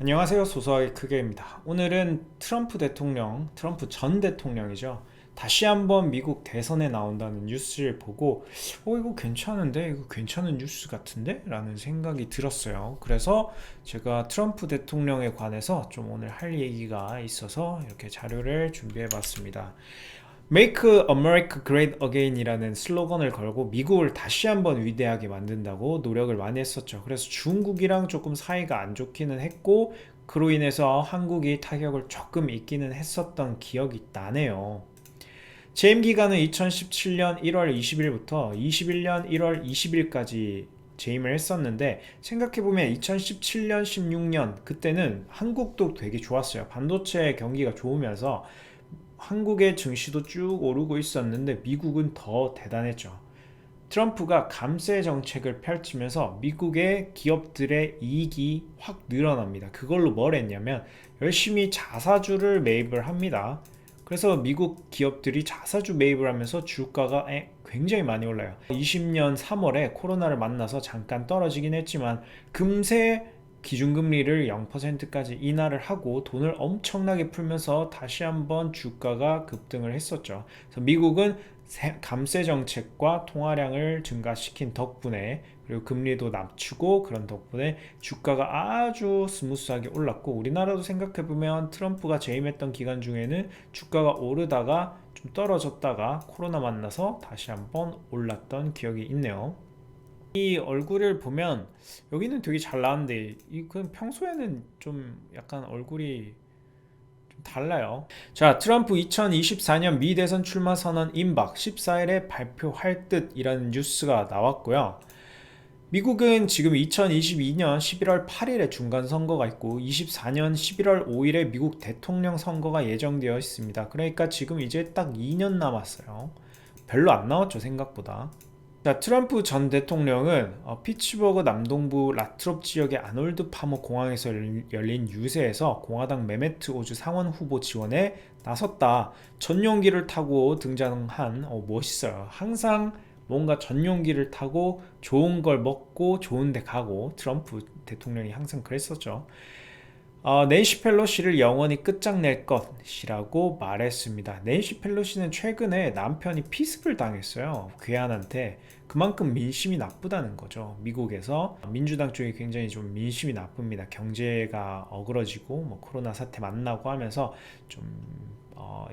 안녕하세요. 소소하게 크게입니다. 오늘은 트럼프 전 대통령이죠. 다시 한번 미국 대선에 나온다는 뉴스를 보고, 이거 괜찮은데? 이거 괜찮은 뉴스 같은데? 라는 생각이 들었어요. 그래서 제가 트럼프 대통령에 관해서 좀 오늘 할 얘기가 있어서 이렇게 자료를 준비해 봤습니다. Make America Great Again이라는 슬로건을 걸고 미국을 다시 한번 위대하게 만든다고 노력을 많이 했었죠. 그래서 중국이랑 조금 사이가 안 좋기는 했고, 그로 인해서 한국이 타격을 조금 입기는 했었던 기억이 나네요. 재임 기간은 2017년 1월 20일부터 21년 1월 20일까지 재임을 했었는데, 생각해보면 2017년 16년 그때는 한국도 되게 좋았어요. 반도체 경기가 좋으면서 한국의 증시도 쭉 오르고 있었는데 미국은 더 대단했죠. 트럼프가 감세 정책을 펼치면서 미국의 기업들의 이익이 확 늘어납니다. 그걸로 뭘 했냐면 열심히 자사주를 매입을 합니다. 그래서 미국 기업들이 자사주 매입을 하면서 주가가 굉장히 많이 올라요. 20년 3월에 코로나를 만나서 잠깐 떨어지긴 했지만 금세 기준금리를 0%까지 인하를 하고 돈을 엄청나게 풀면서 다시 한번 주가가 급등을 했었죠. 그래서 미국은 감세 정책과 통화량을 증가시킨 덕분에, 그리고 금리도 낮추고 그런 덕분에 주가가 아주 스무스하게 올랐고, 우리나라도 생각해보면 트럼프가 재임했던 기간 중에는 주가가 오르다가 좀 떨어졌다가 코로나 만나서 다시 한번 올랐던 기억이 있네요. 이 얼굴을 보면 여기는 되게 잘 나왔는데 그냥 평소에는 좀 약간 얼굴이 좀 달라요. 자, 트럼프 2024년 미 대선 출마 선언 임박 14일에 발표할 듯이라는 뉴스가 나왔고요. 미국은 지금 2022년 11월 8일에 중간 선거가 있고 24년 11월 5일에 미국 대통령 선거가 예정되어 있습니다. 그러니까 지금 이제 딱 2년 남았어요. 별로 안 남았죠, 생각보다. 자, 트럼프 전 대통령은 피츠버그 남동부 라트롭 지역의 아놀드 파머 공항에서 열린 유세에서 공화당 메메트 오주 상원 후보 지원에 나섰다. 전용기를 타고 등장한, 멋있어요. 항상 뭔가 전용기를 타고 좋은 걸 먹고 좋은 데 가고, 트럼프 대통령이 항상 그랬었죠. 낸시 펠로시를 영원히 끝장낼 것이라고 말했습니다. 낸시 펠로시는 최근에 남편이 피습을 당했어요. 괴한한테. 그만큼 민심이 나쁘다는 거죠. 미국에서 민주당 쪽이 굉장히 좀 민심이 나쁩니다. 경제가 어그러지고 뭐 코로나 사태 만나고 하면서 좀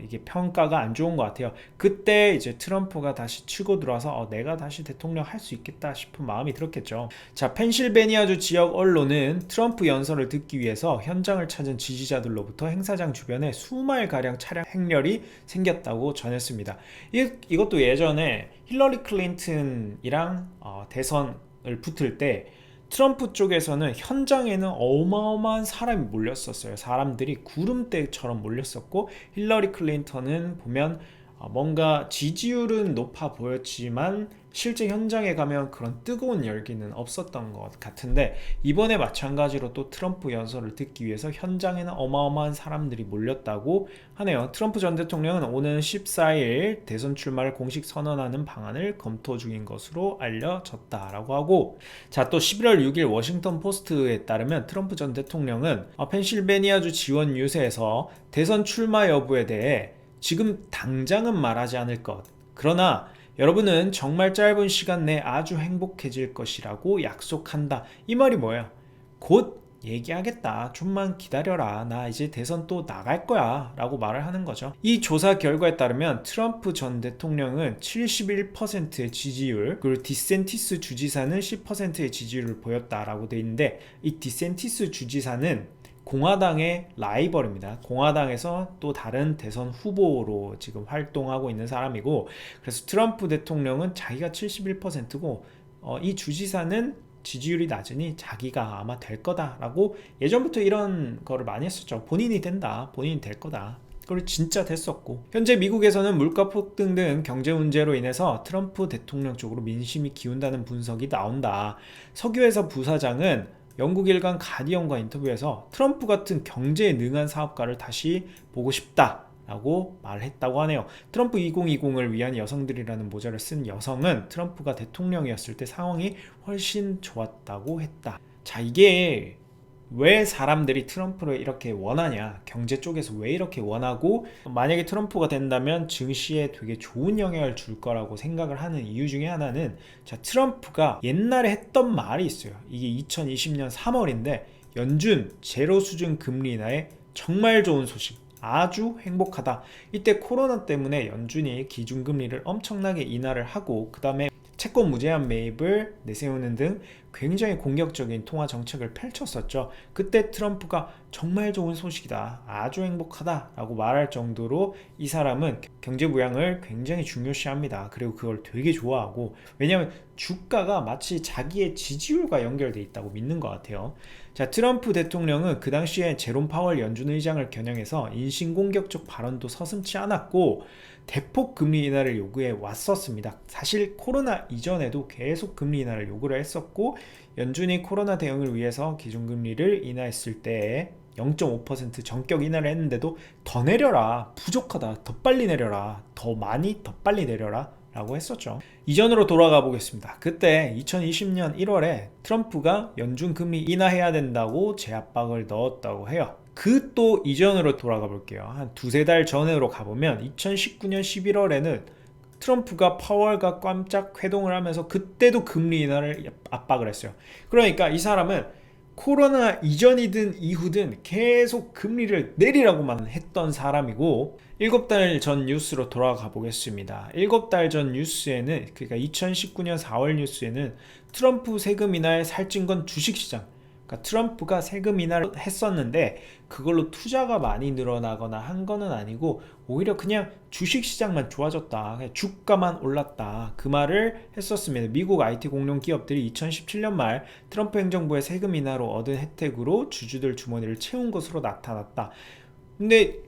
이게 평가가 안 좋은 것 같아요. 그때 이제 트럼프가 다시 치고 들어와서 내가 다시 대통령 할 수 있겠다 싶은 마음이 들었겠죠. 자, 펜실베니아주 지역 언론은 트럼프 연설을 듣기 위해서 현장을 찾은 지지자들로부터 행사장 주변에 수마일가량 차량 행렬이 생겼다고 전했습니다. 이것도 예전에 힐러리 클린턴이랑 대선을 붙을 때 트럼프 쪽에서는 현장에는 어마어마한 사람이 몰렸었어요. 사람들이 구름대처럼 몰렸었고, 힐러리 클린턴은 보면 뭔가 지지율은 높아 보였지만 실제 현장에 가면 그런 뜨거운 열기는 없었던 것 같은데, 이번에 마찬가지로 또 트럼프 연설을 듣기 위해서 현장에는 어마어마한 사람들이 몰렸다고 하네요. 트럼프 전 대통령은 오는 14일 대선 출마를 공식 선언하는 방안을 검토 중인 것으로 알려졌다라고 하고, 자, 또 11월 6일 워싱턴 포스트에 따르면 트럼프 전 대통령은 펜실베니아주 지원 유세에서 대선 출마 여부에 대해 지금 당장은 말하지 않을 것, 그러나 여러분은 정말 짧은 시간 내에 아주 행복해질 것이라고 약속한다. 이 말이 뭐예요? 곧 얘기하겠다. 좀만 기다려라. 나 이제 대선 또 나갈 거야. 라고 말을 하는 거죠. 이 조사 결과에 따르면 트럼프 전 대통령은 71%의 지지율, 그리고 디센티스 주지사는 10%의 지지율을 보였다라고 돼 있는데, 이 디센티스 주지사는 공화당의 라이벌입니다. 공화당에서 또 다른 대선 후보로 지금 활동하고 있는 사람이고, 그래서 트럼프 대통령은 자기가 71%고 이 주지사는 지지율이 낮으니 자기가 아마 될 거다라고 예전부터 이런 거를 많이 했었죠. 본인이 된다, 본인이 될 거다. 그리고 진짜 됐었고, 현재 미국에서는 물가 폭등 등 경제 문제로 인해서 트럼프 대통령 쪽으로 민심이 기운다는 분석이 나온다. 석유회사 부사장은 영국 일간 가디언과 인터뷰에서 트럼프 같은 경제에 능한 사업가를 다시 보고 싶다 라고 말했다고 하네요. 트럼프 2020을 위한 여성들이라는 모자를 쓴 여성은 트럼프가 대통령이었을 때 상황이 훨씬 좋았다고 했다. 자, 이게 왜 사람들이 트럼프를 이렇게 원하냐, 경제 쪽에서 왜 이렇게 원하고, 만약에 트럼프가 된다면 증시에 되게 좋은 영향을 줄 거라고 생각을 하는 이유 중에 하나는, 자, 트럼프가 옛날에 했던 말이 있어요. 이게 2020년 3월인데 연준 제로 수준 금리 인하에 정말 좋은 소식, 아주 행복하다. 이때 코로나 때문에 연준이 기준금리를 엄청나게 인하를 하고, 그 다음에 채권 무제한 매입을 내세우는 등 굉장히 공격적인 통화 정책을 펼쳤었죠. 그때 트럼프가 정말 좋은 소식이다, 아주 행복하다 라고 말할 정도로 이 사람은 경제 부양을 굉장히 중요시합니다. 그리고 그걸 되게 좋아하고, 왜냐하면 주가가 마치 자기의 지지율과 연결돼 있다고 믿는 것 같아요. 자, 트럼프 대통령은 그 당시에 제롬 파월 연준 의장을 겨냥해서 인신공격적 발언도 서슴지 않았고 대폭 금리 인하를 요구해 왔었습니다. 사실 코로나 이전에도 계속 금리 인하를 요구를 했었고, 연준이 코로나 대응을 위해서 기준금리를 인하했을 때 0.5% 전격 인하를 했는데도 더 내려라, 부족하다, 더 빨리 내려라, 더 많이 더 빨리 내려라 라고 했었죠. 이전으로 돌아가 보겠습니다. 그때 2020년 1월에 트럼프가 연준 금리 인하해야 된다고 제압박을 넣었다고 해요. 그 또 이전으로 돌아가 볼게요. 한 두세 달 전으로 가보면 2019년 11월에는 트럼프가 파월과 깜짝 회동을 하면서 그때도 금리 인하를 압박을 했어요. 그러니까 이 사람은 코로나 이전이든 이후든 계속 금리를 내리라고만 했던 사람이고, 7달 전 뉴스로 돌아가 보겠습니다. 7달 전 뉴스에는, 그러니까 2019년 4월 뉴스에는 트럼프 세금 인하에 살찐 건 주식시장, 그러니까 트럼프가 세금 인하를 했었는데 그걸로 투자가 많이 늘어나거나 한 거는 아니고 오히려 그냥 주식시장만 좋아졌다, 그냥 주가만 올랐다, 그 말을 했었습니다. 미국 IT 공룡 기업들이 2017년 말 트럼프 행정부의 세금 인하로 얻은 혜택으로 주주들 주머니를 채운 것으로 나타났다. 근데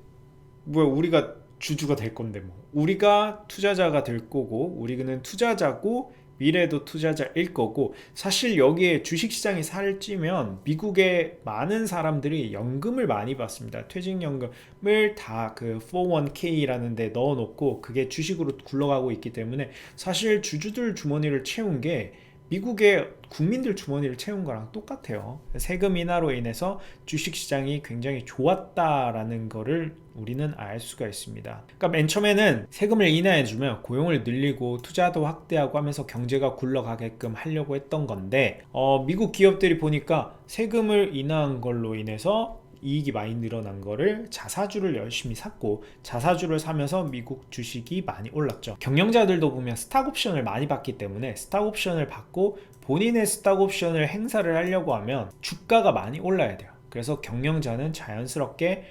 뭐야, 우리가 주주가 될 건데, 뭐 우리가 투자자가 될 거고, 우리는 투자자고 미래도 투자자일 거고, 사실 여기에 주식시장이 살찌면 미국의 많은 사람들이 연금을 많이 받습니다. 퇴직연금을 다 그 401k라는 데 넣어놓고 그게 주식으로 굴러가고 있기 때문에 사실 주주들 주머니를 채운 게 미국의 국민들 주머니를 채운 거랑 똑같아요. 세금 인하로 인해서 주식시장이 굉장히 좋았다라는 거를 우리는 알 수가 있습니다. 그러니까 맨 처음에는 세금을 인하해주면 고용을 늘리고 투자도 확대하고 하면서 경제가 굴러가게끔 하려고 했던 건데, 미국 기업들이 보니까 세금을 인하한 걸로 인해서 이익이 많이 늘어난 거를 자사주를 열심히 샀고, 자사주를 사면서 미국 주식이 많이 올랐죠. 경영자들도 보면 스탁옵션을 많이 받기 때문에 스탁옵션을 받고 본인의 스탁옵션을 행사를 하려고 하면 주가가 많이 올라야 돼요. 그래서 경영자는 자연스럽게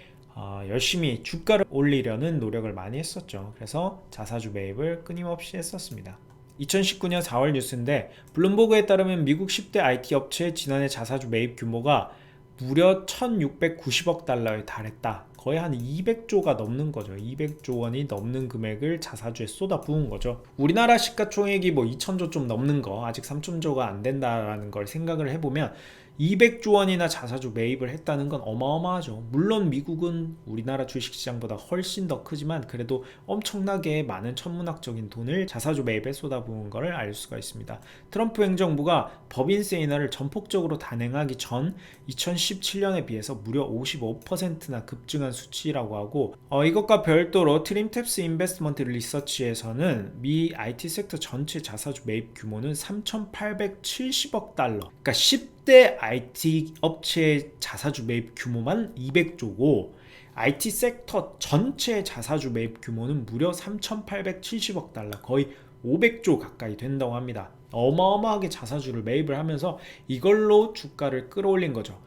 열심히 주가를 올리려는 노력을 많이 했었죠. 그래서 자사주 매입을 끊임없이 했었습니다. 2019년 4월 뉴스인데, 블룸버그에 따르면 미국 10대 IT 업체의 지난해 자사주 매입 규모가 무려 1690억 달러에 달했다. 거의 한 200조가 넘는 거죠. 200조 원이 넘는 금액을 자사주에 쏟아 부은 거죠. 우리나라 시가총액이 뭐 2000조 좀 넘는 거, 아직 3000조가 안 된다라는 걸 생각을 해보면 200조 원이나 자사주 매입을 했다는 건 어마어마하죠. 물론 미국은 우리나라 주식시장보다 훨씬 더 크지만 그래도 엄청나게 많은 천문학적인 돈을 자사주 매입에 쏟아부은 것을 알 수가 있습니다. 트럼프 행정부가 법인세 인하를 전폭적으로 단행하기 전 2017년에 비해서 무려 55%나 급증한 수치라고 하고, 이것과 별도로 트림탭스 인베스트먼트 리서치에서는 미 IT 섹터 전체 자사주 매입 규모는 3,870억 달러, 그러니까 10대 IT 업체의 자사주 매입 규모만 200조고 IT 섹터 전체 자사주 매입 규모는 무려 3,870억 달러, 거의 500조 가까이 된다고 합니다. 어마어마하게 자사주를 매입을 하면서 이걸로 주가를 끌어올린 거죠.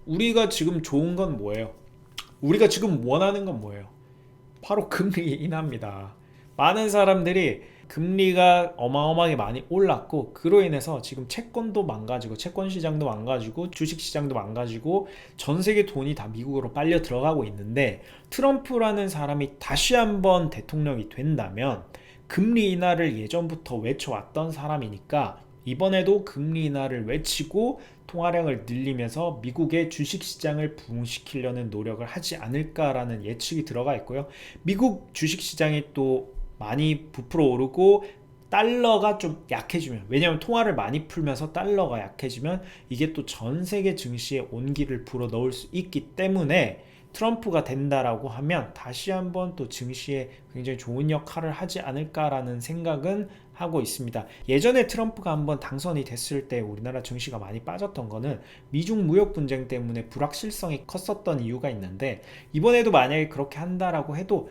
우리가 지금 좋은 건 뭐예요? 우리가 지금 원하는 건 뭐예요? 바로 금리 인하입니다. 많은 사람들이 금리가 어마어마하게 많이 올랐고, 그로 인해서 지금 채권도 망가지고, 채권 시장도 망가지고, 주식 시장도 망가지고, 전 세계 돈이 다 미국으로 빨려 들어가고 있는데, 트럼프라는 사람이 다시 한번 대통령이 된다면 금리 인하를 예전부터 외쳐왔던 사람이니까 이번에도 금리 인하를 외치고 통화량을 늘리면서 미국의 주식시장을 부흥시키려는 노력을 하지 않을까라는 예측이 들어가 있고요. 미국 주식시장이 또 많이 부풀어 오르고 달러가 좀 약해지면, 왜냐하면 통화를 많이 풀면서 달러가 약해지면 이게 또 전 세계 증시에 온기를 불어 넣을 수 있기 때문에 트럼프가 된다라고 하면 다시 한번 또 증시에 굉장히 좋은 역할을 하지 않을까라는 생각은 하고 있습니다. 예전에 트럼프가 한번 당선이 됐을 때 우리나라 증시가 많이 빠졌던 거는 미중 무역 분쟁 때문에 불확실성이 컸었던 이유가 있는데, 이번에도 만약에 그렇게 한다라고 해도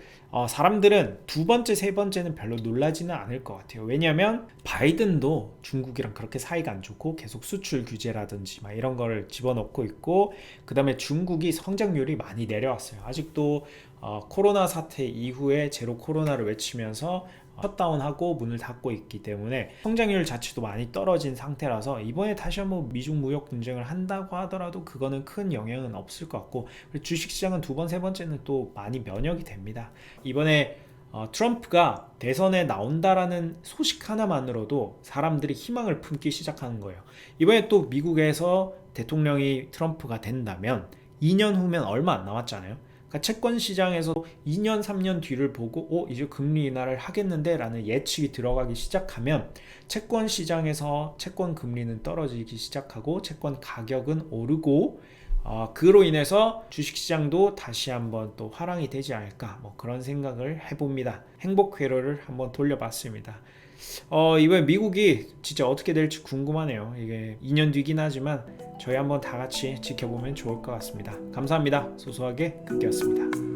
사람들은 두 번째, 세 번째는 별로 놀라지는 않을 것 같아요. 왜냐하면 바이든도 중국이랑 그렇게 사이가 안 좋고 계속 수출 규제라든지 막 이런 거를 집어넣고 있고, 그 다음에 중국이 성장률이 많이 내려왔어요. 아직도 코로나 사태 이후에 제로 코로나를 외치면서 셧다운하고 문을 닫고 있기 때문에 성장률 자체도 많이 떨어진 상태라서 이번에 다시 한번 미중 무역 분쟁을 한다고 하더라도 그거는 큰 영향은 없을 것 같고, 주식시장은 두 번, 세 번째는 또 많이 면역이 됩니다. 이번에 트럼프가 대선에 나온다라는 소식 하나만으로도 사람들이 희망을 품기 시작하는 거예요. 이번에 또 미국에서 대통령이 트럼프가 된다면 2년 후면 얼마 안 남았잖아요. 그러니까 채권 시장에서 2년, 3년 뒤를 보고 이제 금리 인하를 하겠는데 라는 예측이 들어가기 시작하면 채권 시장에서 채권 금리는 떨어지기 시작하고 채권 가격은 오르고, 그로 인해서 주식시장도 다시 한번 또 화랑이 되지 않을까, 뭐 그런 생각을 해봅니다. 행복 회로를 한번 돌려봤습니다. 이번에 미국이 진짜 어떻게 될지 궁금하네요. 이게 2년 뒤긴 하지만 저희 한번 다 같이 지켜보면 좋을 것 같습니다. 감사합니다. 소소하게 극기였습니다.